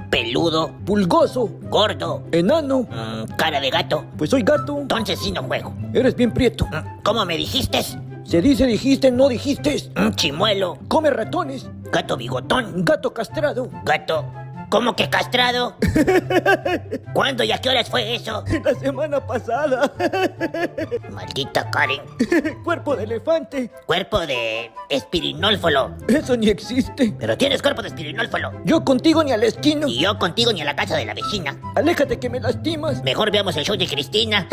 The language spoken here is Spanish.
Peludo, Pulgoso. gordo, Enano. cara de gato. Pues soy gato. Entonces sí no juego. Eres bien prieto. ¿Cómo me dijiste? Se dice dijiste, no dijiste. Chimuelo, Come ratones. gato bigotón, Gato castrado. gato... ¿Cómo que castrado? ¿Cuándo y a qué horas fue eso? La semana pasada. Maldita Karen. Cuerpo de elefante. Cuerpo de espirinólfolo. Eso ni existe. Pero tienes cuerpo de espirinólfolo. Yo contigo ni al esquino. Y yo contigo ni a la casa de la vecina. Aléjate que me lastimas. Mejor veamos el show de Cristina.